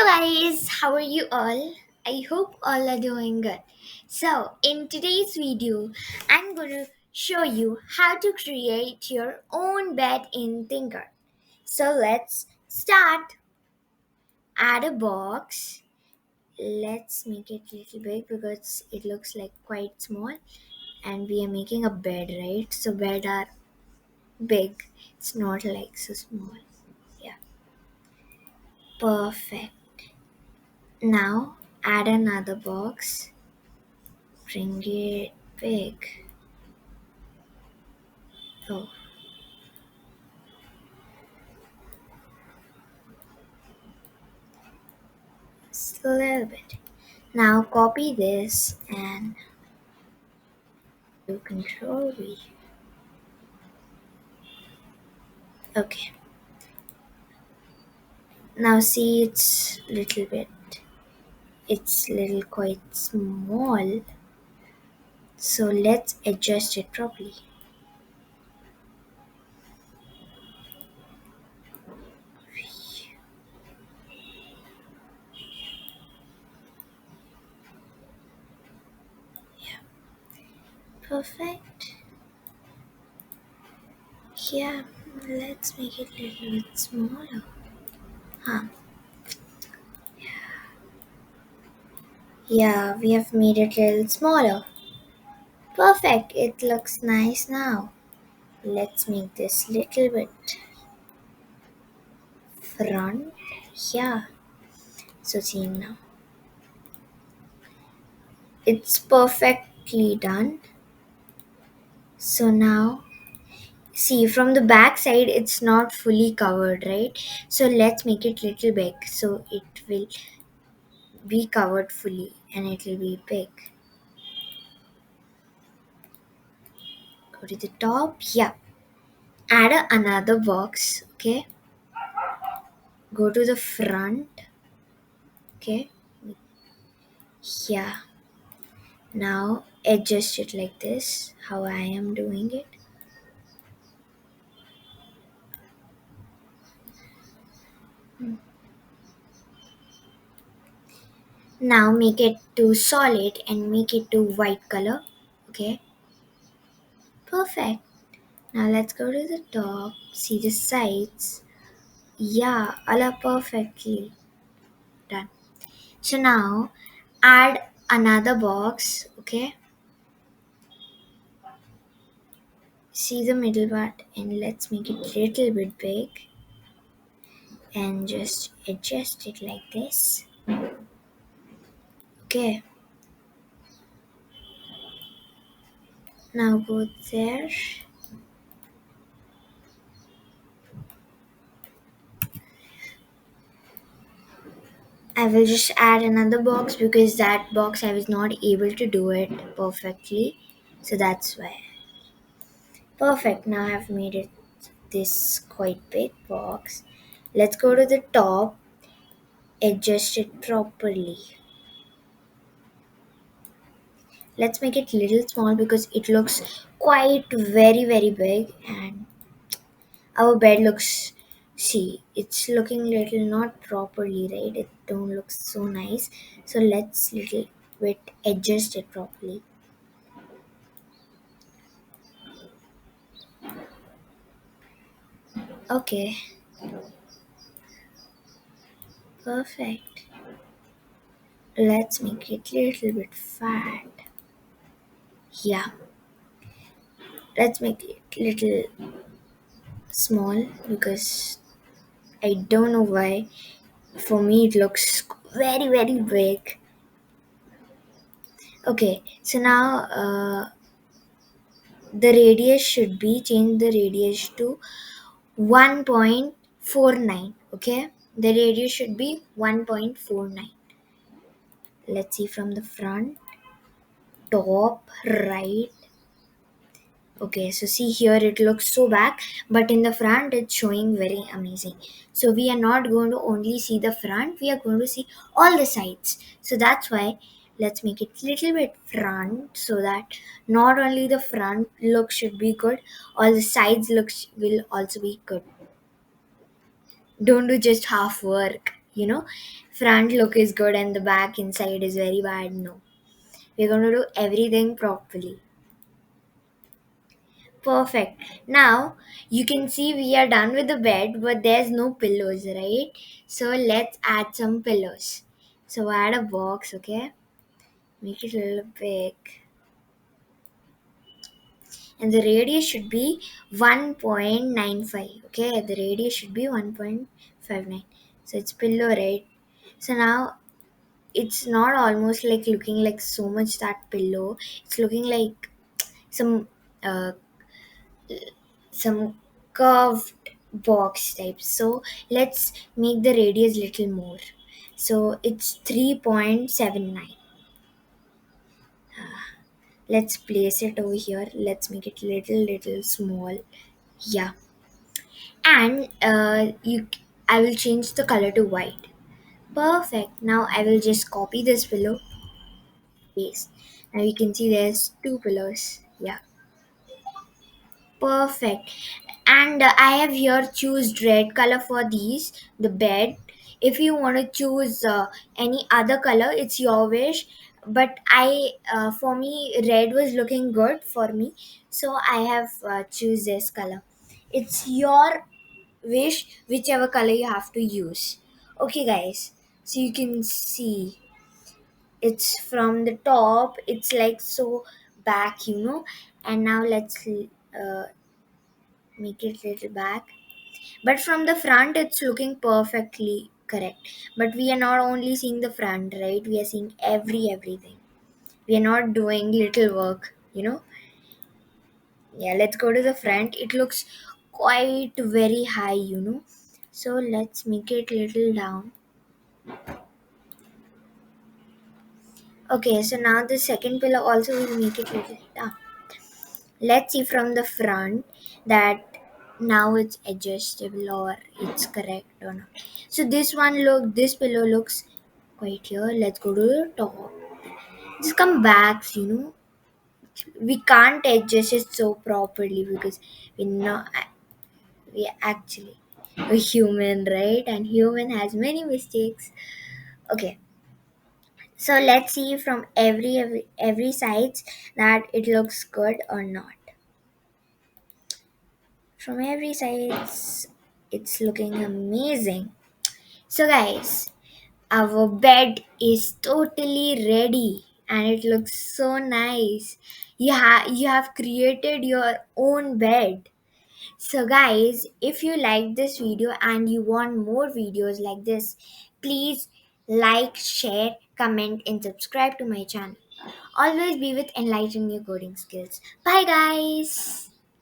guys, how are you all? I hope all are doing good. So, in today's video, I'm going to show you how to create your own bed in Tinker. So, let's start. Add a box. Let's make it a little big because it looks like quite small and we are making a bed, right? So, bed are big. It's not like so small. Yeah. Perfect. Now, add another box. Bring it big. Oh, just a little bit. Now copy this and do Control V. Okay. Now see it's little bit. It's little quite small. So let's adjust it properly. Perfect. Yeah, let's make it a little bit smaller. Huh. Yeah, we have made it a little smaller. Perfect. It looks nice now. Let's make this little bit front. Yeah. So see now. It's perfectly done. So now see from the back side it's not fully covered, right? So let's make it little big so it will be covered fully and it will be big. Go to the top. Yeah. Add another box. Okay. Go to the front. Okay. Yeah. Now adjust it like this. How I am doing it. Now make it to solid and make it to white color. Okay. Perfect. Now let's go to the top, see the sides. Yeah, all are perfectly done. So now add another box, okay? See the middle part and let's make it a little bit big and just adjust it like this. Okay, now go there. I will just add another box because that box I was not able to do it perfectly. So that's why. Perfect. Now I've made it this quite big box. Let's go to the top, adjust it properly. Let's make it little small because it looks quite very big and our bed looks, see, it's looking little not properly, right? It don't look so nice. So let's little bit adjust it properly. Okay, perfect. Let's make it little bit fat. Yeah, let's make it little small because I don't know why. For me, it looks very big. Okay, so now the radius should be change the radius to 1.49. Okay, the radius should be 1.49. Let's see from the front, top, right. Okay, so see here it looks so back, but in the front it's showing very amazing. So we are not going to only see the front, we are going to see all the sides. So that's why let's make it little bit front so that not only the front look should be good, all the sides looks will also be good. Don't do just half work. you know, front look is good and the back inside is very bad. No, we're going to do everything properly. Perfect. Now you can see we are done with the bed, but there's no pillows, right? So let's add some pillows. So add a box, okay? Make it a little big. And the radius should be 1.95. Okay, the radius should be 1.59. So it's pillow, right? So now it's not almost like looking like so much that pillow. It's looking like some uh, some curved box type. So let's make the radius little more. So it's 3.79. Let's place it over here. Let's make it little small. Yeah, and I will change the color to white. Perfect. Now I will just copy this pillow, paste. Now you can see there's two pillows. Yeah, perfect. And I have here choose red color for these the bed. If you want to choose any other color, it's your wish. But I for me red was looking good for me, so I have choose this color. It's your wish, whichever color you have to use. Okay guys, so you can see it's from the top, it's like so back, and now let's make it little back, but from the front it's looking perfectly correct. But we are not only seeing the front, right? We are seeing everything. We are not doing little work. Yeah, let's go to the front. It looks quite very high. So let's make it little down. Okay, so now the second pillar also will make it little down. Let's see from the front that now it's adjustable or it's correct or not. So this pillow looks quite here. Let's go to the top. Just come back, we can't adjust it so properly because we're not, we actually a human, right? And human has many mistakes. Okay, so let's see from every sides that it looks good or not. From every sides, it's looking amazing. So guys, our bed is totally ready and it looks so nice. You have created your own bed. So guys, if you like this video and you want more videos like this, please like, share, comment and subscribe to my channel. Always be with enlighten your coding skills. Bye guys.